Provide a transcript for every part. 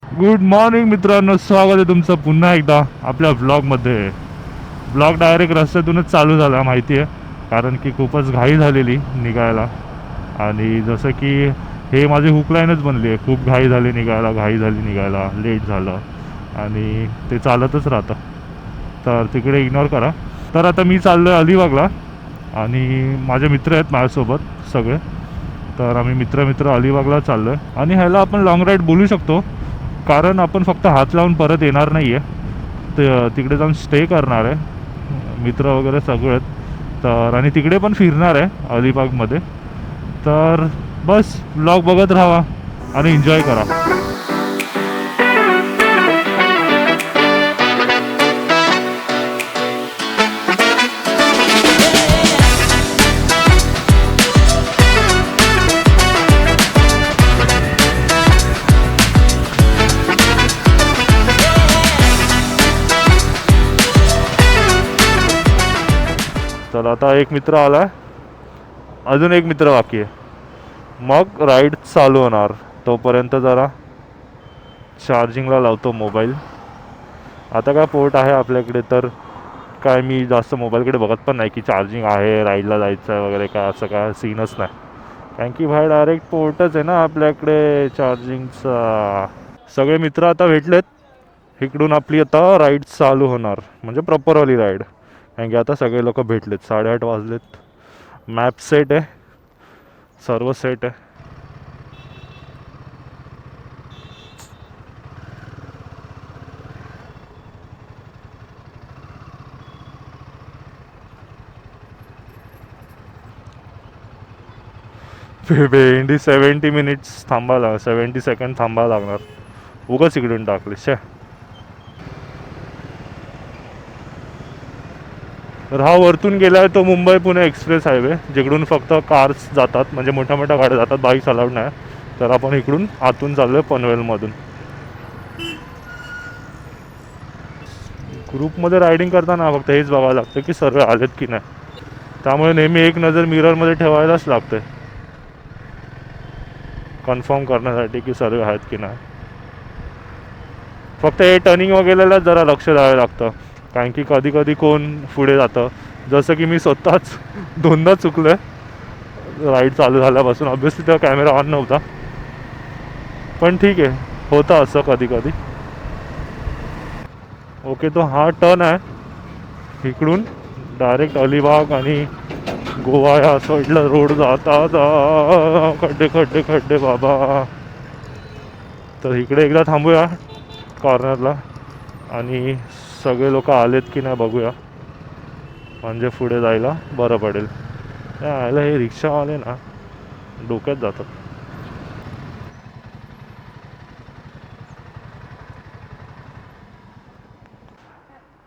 Good morning मित्रांनो, स्वागत आहे तुमचं पुन्हा एकदा आपल्या व्लॉगमध्ये. व्लॉग डायरेक्ट रस्त्यातूनच चालू झाला माहिती आहे, कारण की खूपच घाई झालेली निघायला. आणि जसं की हे माझी हुकलाईनच बनली आहे, खूप घाई झाली निघायला, घाई झाली निघायला, लेट झालं आणि ते चालतच राहतं. तर तिकडे इग्नोर करा. तर आता मी चाललो आहे अलिबागला आणि माझे मित्र आहेत माझ्यासोबत सगळे. तर आम्ही मित्र मित्र अलिबागला चाललो आहे आणि ह्याला आपण लॉंग राईड बोलू शकतो, कारण आपण फक्त हात लावून परत येणार नाही आहे. तर तिकडे जाऊन स्टे करणार आहे, मित्र वगैरे सगळे आहेत. तर आणि तिकडे पण फिरणार आहे अलिबागमध्ये. तर बस ब्लॉग बघत राहा आणि एन्जॉय करा. तर आता एक मित्र आला, अजून एक मित्र बाकी आहे, मग राईड चालू होणार. तोपर्यंत जरा चार्जिंगला लावतो मोबाईल. आता काय पोर्ट आहे आपल्याकडे, तर काय मी जास्त मोबाईलकडे बघत पण नाही की चार्जिंग आहे, राईडला जायचं आहे वगैरे, काय असं काय सीनच नाही. कारण की बाहेर डायरेक्ट पोर्टच आहे ना आपल्याकडे चार्जिंगचा. सगळे मित्र आता भेटलेत, इकडून आपली आता राईड चालू होणार, म्हणजे प्रॉपरवाली राईड. कारण की आता सगळे लोक भेटलेत, 8:30 वाजलेत. मॅप सेट आहे, सर्व सेट आहे. भेंडी 70 मिनिट्स थांबायला, 70 सेकंड थांबायला लागणार. उगाच इकडून टाकले शे. तर हा वरतून गेला आहे तो मुंबई पुणे एक्सप्रेस हायवे, जिकडून फक्त कार्स जातात, म्हणजे मोठ्या मोठ्या गाड्या जातात, बाईक्स अलाउड नाही. तर आपण इकडून आतून चाललो आहे पनवेलमधून. ग्रुपमध्ये रायडिंग करताना फक्त हेच बघावं लागतं की सर्व आलेत की नाही. त्यामुळे नेहमी एक नजर मिररमध्ये ठेवायलाच लागते, कन्फर्म करण्यासाठी की सर्व आहेत की नाही. फक्त हे टर्निंग वगैरेला जरा लक्ष द्यावं लागतं, कारण की कधी कधी कोण पुढे जातं. जसं की मी स्वतःच दोनदा चुकलो आहे राईड चालू झाल्यापासून. ऑब्व्हियसली तेव्हा कॅमेरा ऑन नव्हता, पण ठीक आहे, होतं असं कधी कधी. ओके, तो हा टर्न आहे, इकडून डायरेक्ट अलिबाग आणि गोवा या साईडला रोड जाता. खड्डे खड्डे खड्डे बाबा. तर इकडे एकदा थांबूया कॉर्नरला आणि सगळे लोक आलेत की नाही बघूया, म्हणजे पुढे जायला बरं पडेल. यायला हे रिक्षावाले ना डोक्यात जातात.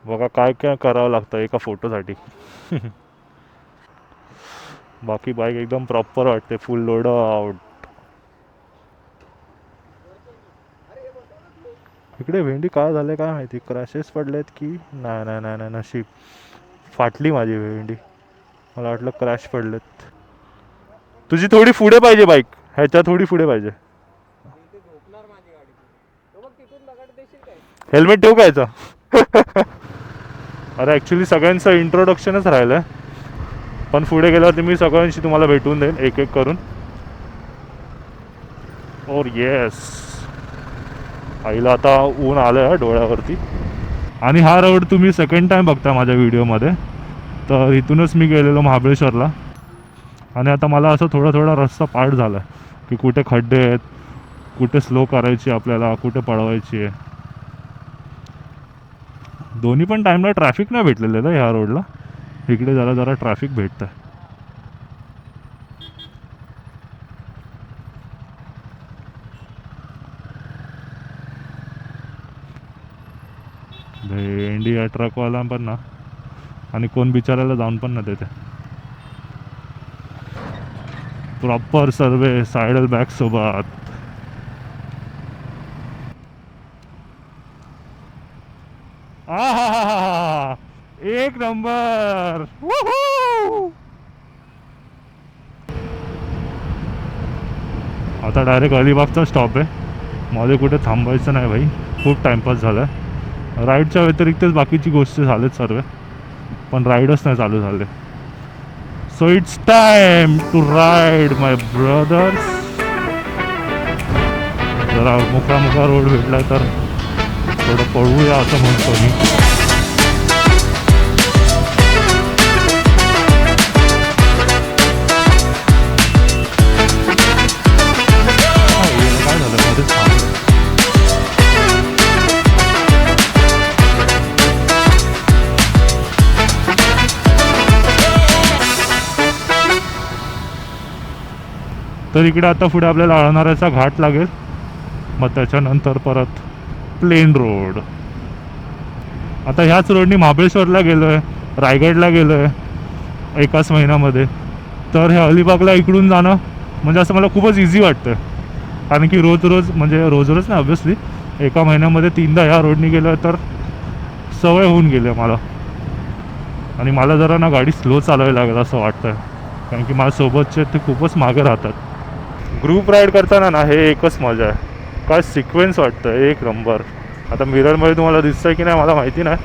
बघा काय काय करावं लागतं एका फोटोसाठी. बाकी बाईक एकदम प्रॉपर वाटते, फुल लोड आउट. इकडे भेंडी काय झाले काय माहिती, क्रॅशेस पडलेत की नाही नाही नाही नाही, नशीब फाटली माझी भेंडी. मला वाटलं क्रॅश पडलेत. तुझी थोडी पुढे पाहिजे बाईक, ह्याच्या थोडी पुढे पाहिजे. हेल्मेट ठेवू का याचं? अरे ॲक्च्युली सगळ्यांचं इंट्रोडक्शनच राहिलं आहे, पण पुढे गेल्यावरती मी सगळ्यांशी तुम्हाला भेटून देईन एक एक करून. ओर येस, आईला आता ऊन आलं आहे डोळ्यावरती. आणि हा रोड तुम्ही सेकंड टाईम बघता माझ्या व्हिडिओमध्ये. तर इथूनच मी गेलेलो महाबळेश्वरला, आणि आता मला असं थोडा थोडा रस्ता पाठ झाला की कुठे खड्डे आहेत, कुठे स्लो करायची आपल्याला, कुठे पळवायची आहे. दोन्ही पण टाईमला ट्रॅफिक नाही भेटलेलं आहे ह्या रोडला, इकडे जरा जरा ट्रॅफिक भेटतं. भेंडी या ट्रकवाला पण ना, आणि कोण बिचारायला जाऊन पण ना देते. प्रॉपर सर्वे सायडल बॅग सोबत. हा हा हा हा, एक नंबर. आता डायरेक्ट अलिबागचा स्टॉप आहे. मध्ये कुठे थांबायचं नाही भाई, खूप टाईमपास झाला आहे. राईडच्या व्यतिरिक्तच बाकीची गोष्टी झालेत सर्व, पण राईडच नाही चालू झाले. So it's time to ride my brothers. जरा मोकळा मोकळा रोड भेटला तर थोडं पळवूया असं म्हणतो मी. काय झालं मध्येच थांबलं. तर इकडे आता पुढे आपल्याला अळनाऱ्याचा घाट लागेल, मग त्याच्यानंतर परत प्लेन रोड. आता ह्याच रोडनी महाबळेश्वरला गेलो आहे, रायगडला गेलो आहे एकाच महिन्यामध्ये. तर हे अलिबागला इकडून जाणं म्हणजे असं मला खूपच इझी वाटतं, कारण की रोज रोज म्हणजे रोज रोज नाही ऑब्व्हियसली, एका महिन्यामध्ये 3दा ह्या रोडनी गेलं तर सवय होऊन गेली आहे मला. आणि मला जरा ना गाडी स्लो चालवावी लागेल असं वाटतं, कारण की माझ्यासोबतचे ते खूपच मागे राहतात. ग्रुप राईड करताना ना हे एकच मजा आहे, काय सिक्वेन्स वाटतं एक नंबर. आता मिररमध्ये तुम्हाला दिसतंय की नाही मला माहिती नाही,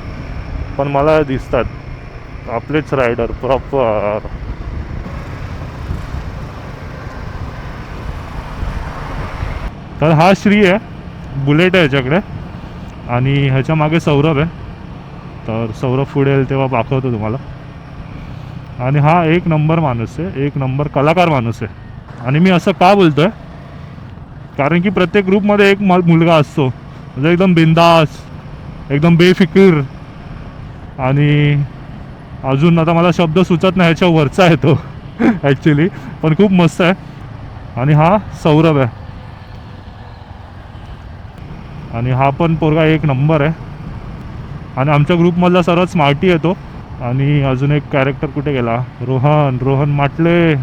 पण मला दिसतात आपलेच रायडर प्रॉपर. तर हा श्री आहे, बुलेट आहे ह्याच्याकडे, आणि ह्याच्या मागे सौरभ आहे. तर सौरभ पुढे येईल तेव्हा दाखवतो तुम्हाला. आणि हा एक नंबर माणूस आहे, एक नंबर कलाकार माणूस आहे. आणि मी असं का बोलतो आहे, कारण की प्रत्येक ग्रुपमध्ये एक मुलगा असतो म्हणजे एकदम बिंदास, एकदम बेफिकीर, आणि अजून आता मला शब्द सुचत नाही ह्याच्या वरचा आहे तो ॲक्च्युली, पण खूप मस्त आहे. आणि हा सौरभ आहे, आणि हा पण पोरगा एक नंबर आहे. आणि आमच्या ग्रुपमधला सर्वात स्मार्टी आहे तो. आणि अजून एक कॅरेक्टर कुठे गेला, रोहन माटले.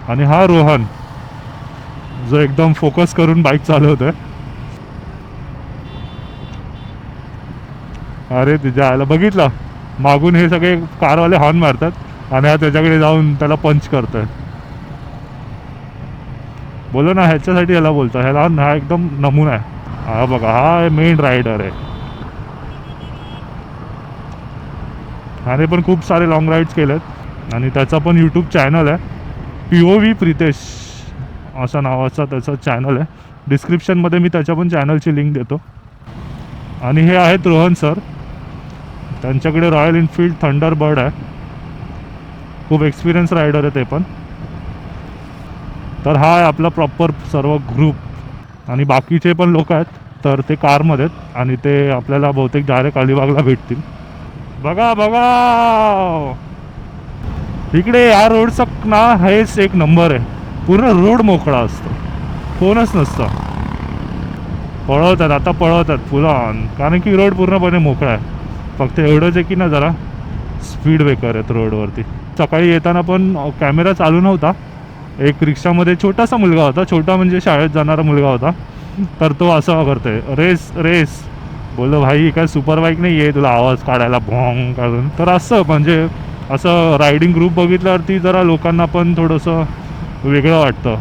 आणि हा रोहन जो एकदम फोकस करून बाईक चालवतोय. अरे तुझ्या आयला बघितलं, मागून हे सगळे कारवाले हॉर्न मारतात आणि हा त्याच्याकडे जाऊन त्याला पंच करतोय. बोलो ना ह्याच्यासाठी ह्याला बोलतो, ह्याला हा एकदम नमुना आहे. हा बघा, हा मेन रायडर आहे. ह्याने पण खूप सारे लॉंग राईड्स केलेत, आणि त्याचा पण यूट्यूब चॅनल आहे, POV प्रितेश असा नावाचा त्याचा चॅनल आहे. डिस्क्रिप्शनमध्ये मी त्याच्या पण चॅनलची लिंक देतो. आणि हे आहेत रोहन सर, त्यांच्याकडे रॉयल एनफील्ड थंडरबर्ड आहे, खूप एक्सपिरियन्स रायडर आहे ते पण. तर हा आहे आपला प्रॉपर सर्व ग्रुप. आणि बाकीचे पण लोक आहेत तर ते कारमध्ये आहेत, आणि ते आपल्याला बहुतेक डायरेक्ट अलिबागला भेटतील. बघा बघा इकडे या रोडचा ना हेच एक नंबर आहे, पूर्ण रोड मोकळा असतो, कोणच नसतं. पळवतात आता, पळवतात फुलं, कारण की रोड पूर्णपणे मोकळा आहे. फक्त एवढंच आहे की ना जरा स्पीड ब्रेकर आहेत रोडवरती. सकाळी येताना पण कॅमेरा चालू नव्हता, एक रिक्षामध्ये छोटासा मुलगा होता, छोटा म्हणजे शाळेत जाणारा मुलगा होता. तर तो असं करतोय, रेस रेस. बोललो भाई काय सुपर बाईक नाही आहे तुला आवाज काढायला भोंग काढून. तर असं म्हणजे असं रायडिंग ग्रुप बघितल्यावरती जरा लोकांना पण थोडंसं वेगळं वाटतं.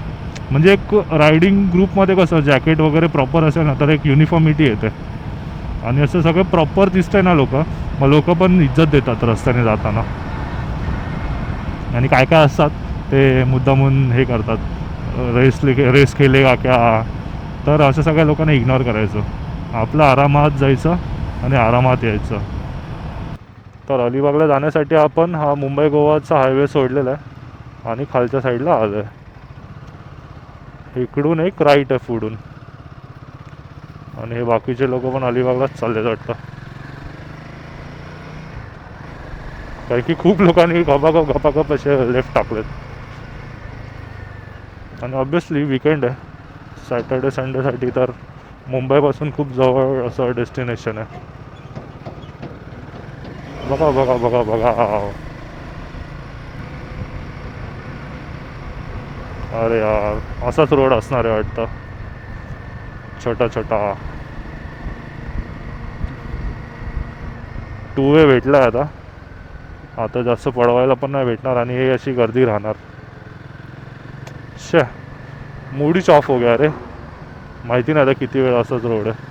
म्हणजे एक रायडिंग ग्रुपमध्ये कसं जॅकेट वगैरे प्रॉपर असेल ना तर एक युनिफॉर्मिटी येते, आणि असं सगळं प्रॉपर दिसतंय ना लोक, मग लोक पण इज्जत देतात रस्त्याने जाताना. आणि काय काय असतात ते मुद्दामून हे करतात, रेस केले का क्या. तर असं सगळ्या लोकांना इग्नोर करायचं, आपलं आरामात जायचं आणि आरामात यायचं. तर अलिबागला जाण्यासाठी आपण हा मुंबई गोवाचा हायवे सोडलेला आहे, आणि खालच्या साईडला आलो आहे. इकडून एक राईट आहे पुढून, आणि हे बाकीचे लोक पण अलिबागलाच चालले वाटतं, कारण की खूप लोकांनी गपागप असे लेफ्ट टाकलेत. आणि ऑब्वियसली विकेंड आहे, सॅटर्डे संडेसाठी तर मुंबईपासून खूप जवळ असं डेस्टिनेशन आहे. बघा बघा बघा बघा, अरे यार असाच रोड असणार आहे वाटतं, छोटा छोटा. 2 वे भेटला आहे आता जास्त पळवायला पण नाही भेटणार, आणि हे अशी गर्दी राहणार. शे मूड ही ऑफ हो गया रे. माहिती नाही आता किती वेळ असाच रोड आहे.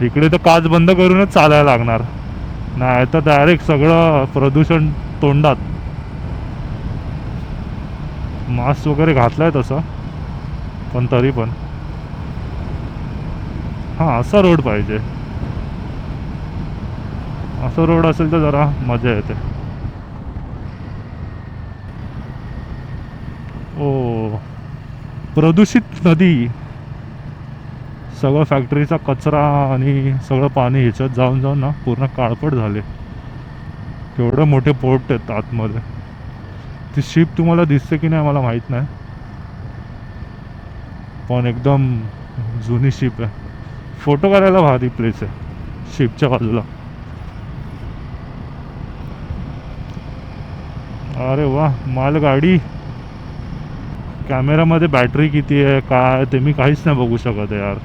इकडे तर काच बंद करूनच चालायला लागणार, नाही तर डायरेक्ट सगळं प्रदूषण तोंडात. मास्क वगैरे घातलाय तसं, पण तरी पण हां असा रोड पाहिजे. असं रोड असेल तर जरा मजा येते. ओ प्रदूषित नदी, सगळं फॅक्टरीचा कचरा आणि सगळं पाणी ह्याच्यात जाऊन जाऊन ना पूर्ण काळपट झाले. केवढे मोठे पोर्ट आहेत आतमध्ये. ती शिप तुम्हाला दिसते की नाही मला माहीत नाही, पण एकदम जुनी शिप आहे. फोटो काढायला भारी प्लेस आहे शिपच्या बाजूला. अरे वा, मालगाडी. कॅमेरामध्ये बॅटरी किती आहे काय ते मी काहीच नाही बघू शकत आहे यार.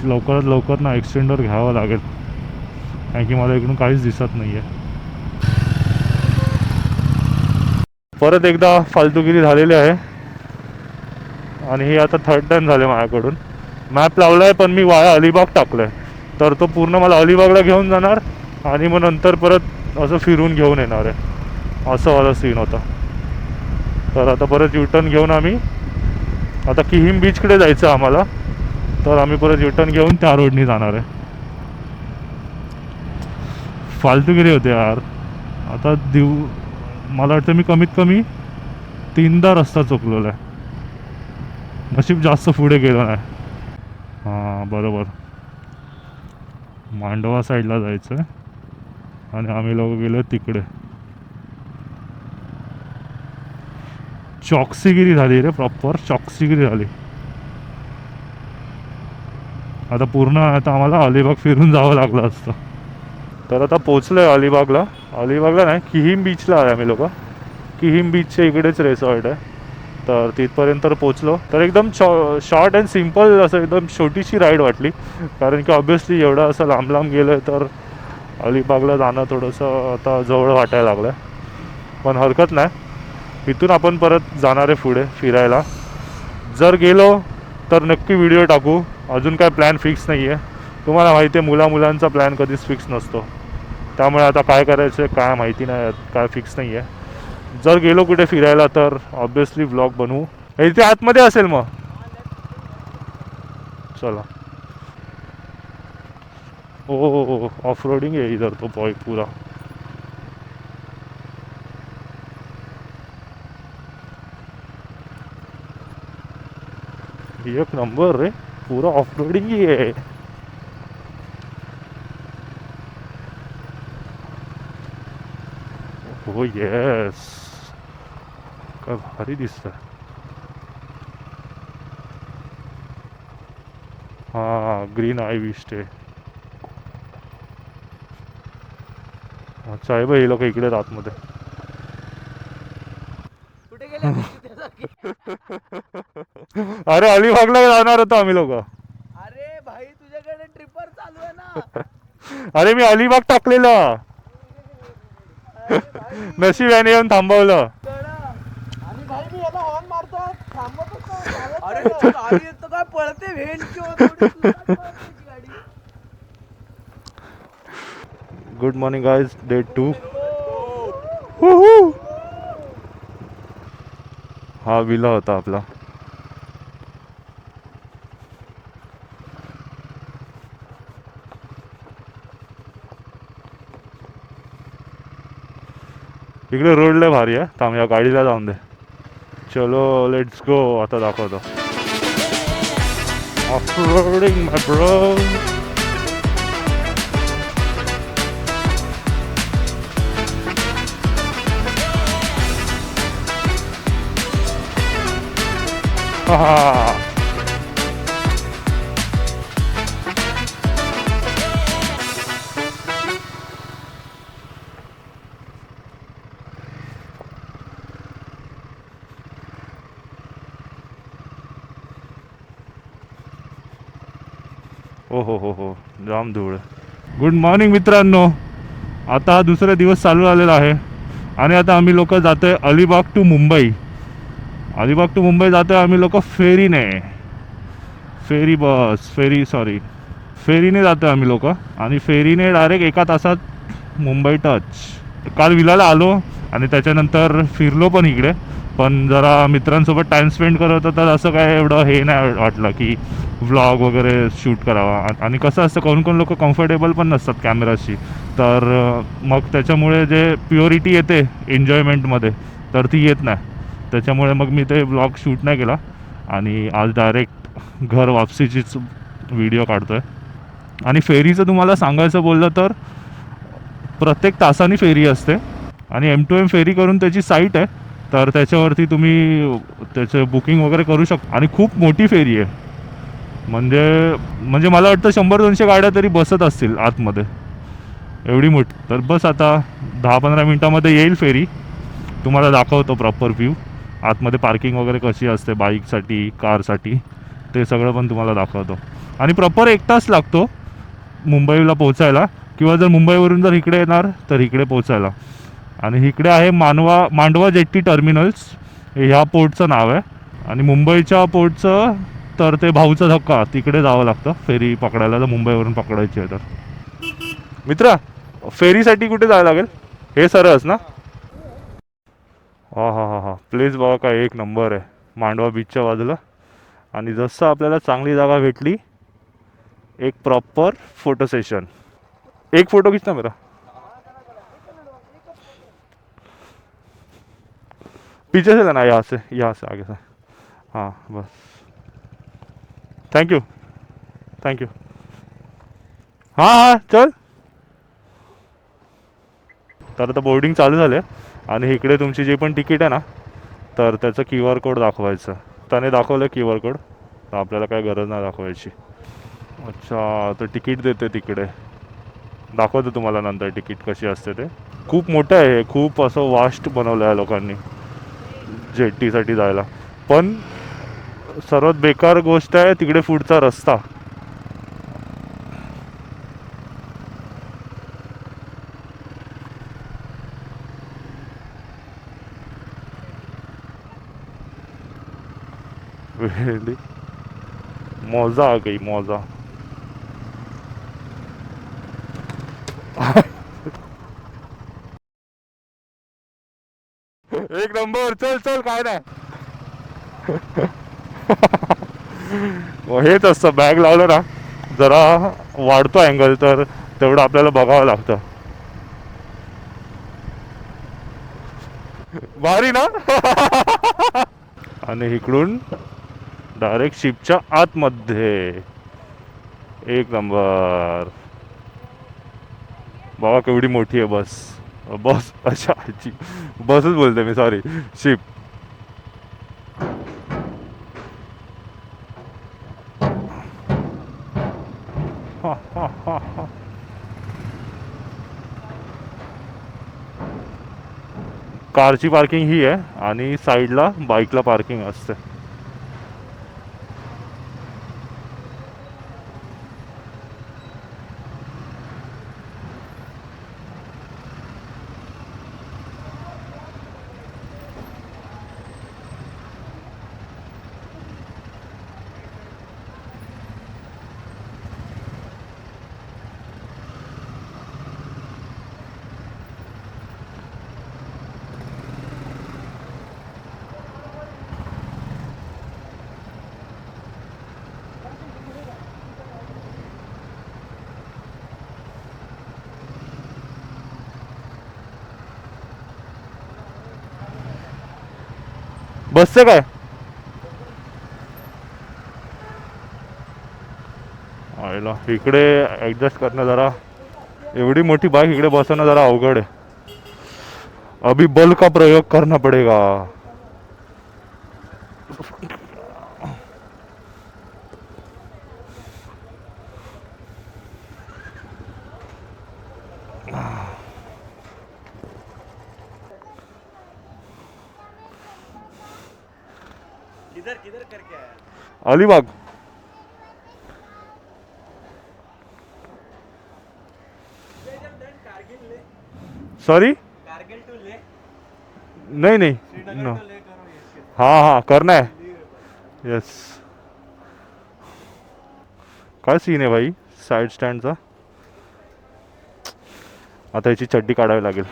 लवकरात लवकर ना एक्सटेंडर घ्यावं लागेल, कारण की मला इकडून काहीच दिसत नाही आहे. परत एकदा फालतूगिरी झालेली आहे आणि हे आता थर्ड टाइम झाले माझ्याकडून. मॅप लावला आहे पण मी वाया अलिबाग टाकलं आहे, तर तो पूर्ण मला अलिबागला घेऊन जाणार आणि मग नंतर परत असं फिरून घेऊन येणार आहे, असं वाला सीन होता. तर आता परत युटर्न घेऊन आम्ही आता किहीम बीचकडे जायचं आम्हाला, तर आम्ही परत युटर्न घेऊन त्या रोडनी जाणार आहे. फालतूगिरी होते यार. आता मला वाटतं मी कमीत कमी 3दा रस्ता चुकलेला आहे. नशीब जास्त पुढे गेलो नाही. हां बरोबर, मांडवा साईडला जायचं आहे आणि आम्ही लोक गेलो तिकडे. चॉक्सीगिरी झाली रे, प्रॉपर चॉक्सीगिरी झाली. आता पूर्ण आता आम्हाला अलिबाग फिरून जावं लागलं असतं. तर आता पोचलो आहे अलिबागला. अलिबागला नाही, किहीम बीचला आहे आम्ही लोक. किहीम बीचच्या इकडेच रिसॉर्ट आहे, तर तिथपर्यंत पोचलो. तर एकदम शॉर्ट अँड सिम्पल असं एकदम छोटीशी राईड वाटली, कारण की ऑब्व्हियसली एवढं असं लांब लांब गेलं आहे तर अलिबागला जाणं थोडंसं आता जवळ वाटायला लागलं आहे. पण हरकत नाही, इथून आपण परत जाणार आहे पुढे फिरायला. जर गेलो तर नक्की व्हिडिओ टाकू. अजून काय प्लॅन फिक्स नाही आहे. तुम्हाला माहिती आहे मुलांचा प्लॅन कधीच फिक्स नसतो, त्यामुळे आता काय करायचं काय माहिती नाही, काय फिक्स नाही आहे. जर गेलो कुठे फिरायला तर ऑब्व्हियसली व्लॉग बनवू. इथे आतमध्ये असेल मग चला. ओ ऑफ रोडिंग आहे इधर तो पॉइंट पूरा. एक नंबर रे, पूरा ऑफ रोडिंग ही आहे. हो येस, काय भारी दिसत. हां ग्रीन आयव्ही स्टे. अच्छा आहे भाई, हे लोक इकडे आतमध्ये. अरे अलिबागला जाणार होतो आम्ही लोक. अरे भाई तुझ्याकडे ट्रिपर चालू आहे ना. अरे मी अलिबाग टाकलेलं, नशीब याने येऊन थांबवलं. आणि भाई मी याला हॉर्न मारतो, थांबतच नाही. अरे गाडी येतो काय पळते गाडी. Good morning guys, day 2. हा विला होता आपला. इकडे रोड लय भारी आहे. थांब या गाडीला जाऊन दे. चलो लेट्स गो. आता दाखवतो ऑफ रोडिंग माय ब्रो. हा. हो जाम धूळ. गुड मॉर्निंग मित्रांनो. आता हा दुसरा दिवस चालू झालेला आहे आणि आता आम्ही लोक जातोय अलिबाग टू मुंबई. अलिबाग टू मुंबई जातोय आम्ही लोक फेरीने. फेरीने जातोय आम्ही लोक आणि फेरीने डायरेक्ट 1 तासात मुंबई टच. काल विलाला आलो आणि त्याच्यानंतर फिरलो पण इकडे. पण जरा मित्रांसोबत टाईम स्पेंड करत होता तर असं काय एवढं हे नाही वाटलं की व्लॉग वगैरे शूट करावा. आणि कसं असतं कोण लोक कम्फर्टेबल पण नसतात कॅमेराशी. तर मग त्याच्यामुळे जे प्युरिटी येते एन्जॉयमेंटमध्ये तर ती येत नाही. त्याच्यामुळे मग मी ते व्लॉग शूट नाही केला आणि आज डायरेक्ट घर वापसीचीच व्हिडिओ काढतो आहे. आणि फेरीचं तुम्हाला सांगायचं बोललं तर प्रत्येक तासाने फेरी असते आणि M2M फेरी करून त्याची साईट आहे. तर त्याच्यावरती तुम्ही त्याचं बुकिंग वगैरे करू शकता. आणि खूप मोठी फेरी आहे. म्हणजे मला वाटतं 100-200 गाड्या तरी बसत असतील आतमध्ये, एवढी मोठी. तर बस आता 10-15 मिनटामध्ये येईल फेरी. तुम्हाला दाखवतो प्रॉपर व्ह्यू. आतमध्ये पार्किंग वगैरे कशी असते बाईकसाठी कारसाठी ते सगळं पण तुम्हाला दाखवतो. आणि प्रॉपर 1 तास लागतो मुंबईला पोचायला. किंवा जर मुंबईवरून जर इकडे येणार तर इकडे पोचायला. आणि इकडे आहे मांडवा जेट्टी टर्मिनल्स, ह्या पोर्टचं नाव आहे. आणि मुंबईच्या पोर्टचं तर ते भाऊचा धक्का तिकडे जावं लागतं फेरी पकडायला जर मुंबईवरून पकडायची आहे तर. मित्रा फेरीसाठी कुठे जावं लागेल? हे सरळच ना? हा प्लेस बघा काय एक नंबर आहे मांडवा बीचच्या बाजूला. आणि जसं आपल्याला चांगली जागा भेटली एक प्रॉपर फोटो सेशन. एक फोटो खींचना मेरा. पीछे से लेना, यहाँ से आगे से. हाँ बस. थँक्यू. हां चल. तर आता बोर्डिंग चालू झाले आणि इकडे तुमची जी पण तिकीट आहे ना तर त्याचं QR कोड दाखवायचं. त्याने दाखवलं QR कोड तर आपल्याला काय गरज नाही दाखवायची. अच्छा तर तिकीट देते तिकडे. दाखवतो तुम्हाला नंतर तिकीट कशी असते ते. खूप मोठं आहे, खूप असं वास्ट बनवलं आहे लोकांनी जेट्टीसाठी जायला. पण सर्वात बेकार गोष्ट आहे तिकडे पुढचा रस्ता. मौजा आ गई मौजा. एक नंबर. चल काय नाही. हेच असतं बॅग लावलं ना जरा वाढतो अँगल तर तेवढं आपल्याला बघावं लागतं. भारी ना. आणि इकडून डायरेक्ट शिपच्या आतमध्ये. एक नंबर. बाबा केवढी मोठी आहे बस. अच्छा बसच बोलते मी, सॉरी शिप. कारची पार्किंग ही आहे आणि साईडला बाईकला पार्किंग असते. बसचं काय आयला इकडे ॲडजस्ट करणं जरा, एवढी मोठी बाईक इकडे बसवणं जरा अवघड आहे. अभी बल का प्रयोग करना पडेगा. किधर किधर करके आया? अलिबाग. कारगिल ले, सॉरी. कारगिल टू ले, नहीं नहीं श्रीनगर नो. टू ले करो ये. हाँ हाँ करना है. यस. काय सीन आहे भाई साईड स्टँडचा. आता याची चड्डी काढावी लागेल.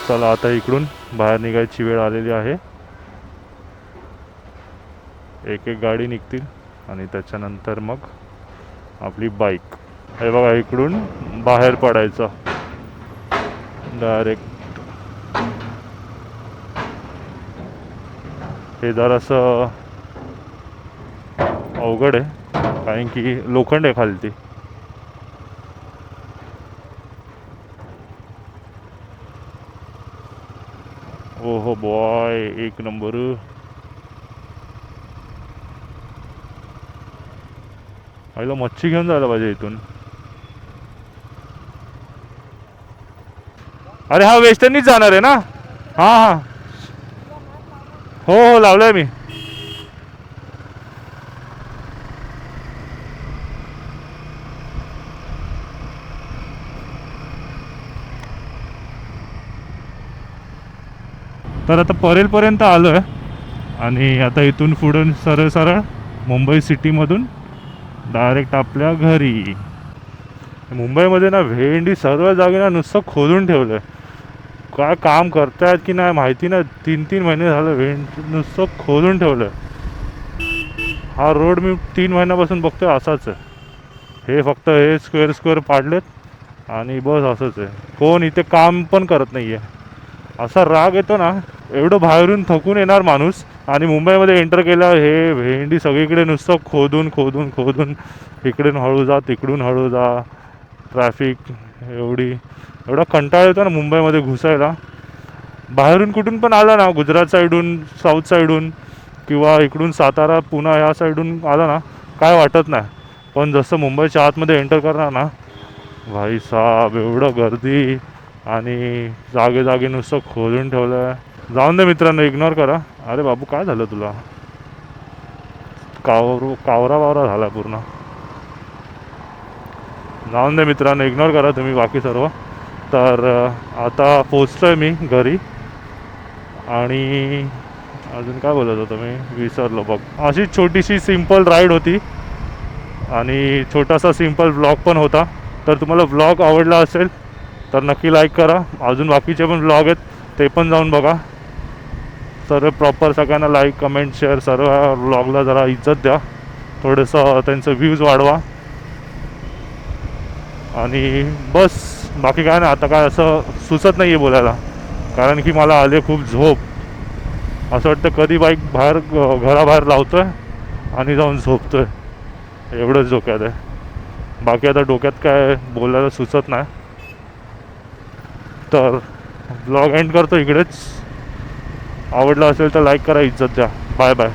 चला आता इकडून बाहेर निघायची वेळ आलेली आहे. एक एक गाडी निघतील आणि त्याच्यानंतर मग आपली बाईक. हे बघा इकडून बाहेर पडायचं डायरेक्ट. हे जरासं अवघड आहे कारण की लोखंड आहे खालती. ओहो बॉय एक नंबर. आईला मच्छी घेऊन जायला पाहिजे इथून. अरे हा वेस्टर्ननीच जाणार आहे ना. हां हां हो हो लावलाय मी. तर आता परेलपर्यंत आलो आहे आणि आता इथून पुढून सरळ सरळ मुंबई सिटीमधून डायरेक्ट आपल्या घरी. मुंबईमध्ये ना भेंडी सर्व जागी ना नुसतं खोदून ठेवलं आहे. काय काम करतायत की नाही माहिती ना. 3-3 महिने झालं भेंडी नुसतं खोदून ठेवलं आहे. हा रोड मी 3 महिन्यापासून बघतोय असाच आहे. हे फक्त हे स्क्वेअर पाडलेत आणि बस असंच आहे. कोण इथे काम पण करत नाही आहे. असा राग येतो ना. एवढं बाहेरून थकून येणार माणूस आणि मुंबईमध्ये एंटर केल्यावर हे भेंडी सगळीकडे नुसतं खोदून खोदून खोदून. इकडून हळू जा तिकडून हळू जा. ट्रॅफिक एवढा कंटाळा येतो ना मुंबईमध्ये घुसायला. बाहेरून कुठून पण आला ना गुजरात साईडून साऊथ साईडून किंवा इकडून सातारा पुणा या साईडून आला ना काय वाटत नाही. पण जसं मुंबईच्या आतमध्ये एंटर करणार ना भाई साहेब एवढं गर्दी आणि जागे जागे नुसतं खोदून ठेवलं आहे. जाऊन दे मित्रांनो इग्नोर करा. अरे बाबू काय झालं तुला. कावरा वावरा झाला पूर्ण. जाऊन दे मित्रांनो इग्नोर करा तुम्ही बाकी सर्व. तर आता पोचतोय मी घरी. आणि अजून काय बोलत होतो मी विसरलो बघ. अशी छोटीशी सिम्पल राईड होती आणि छोटासा सिम्पल व्लॉग पण होता. तर तुम्हाला व्लॉग आवडला असेल तर नक्की लाईक करा. अजून बाकीचे पण व्लॉग आहेत ते पण जाऊन बघा. सर्व प्रॉपर सगळ्यांना लाईक कमेंट शेअर सर्व व्लॉगला जरा इज्जत द्या. थोडंसं त्यांचं व्ह्यूज वाढवा. आणि बस बाकी काय नाही. आता काय असं सुचत नाही आहे बोलायला कारण की मला आले खूप झोप. असं वाटतं कधी बाईक बाहेर घराबाहेर लावतो आहे आणि जाऊन झोपतो आहे. एवढंच डोक्यात आहे. बाकी आता डोक्यात काय बोलायला सुचत नाही. तर ब्लॉग एंड करतो इकडेच. आवडला असेल तर लाईक करा इज्जत द्या. Bye bye.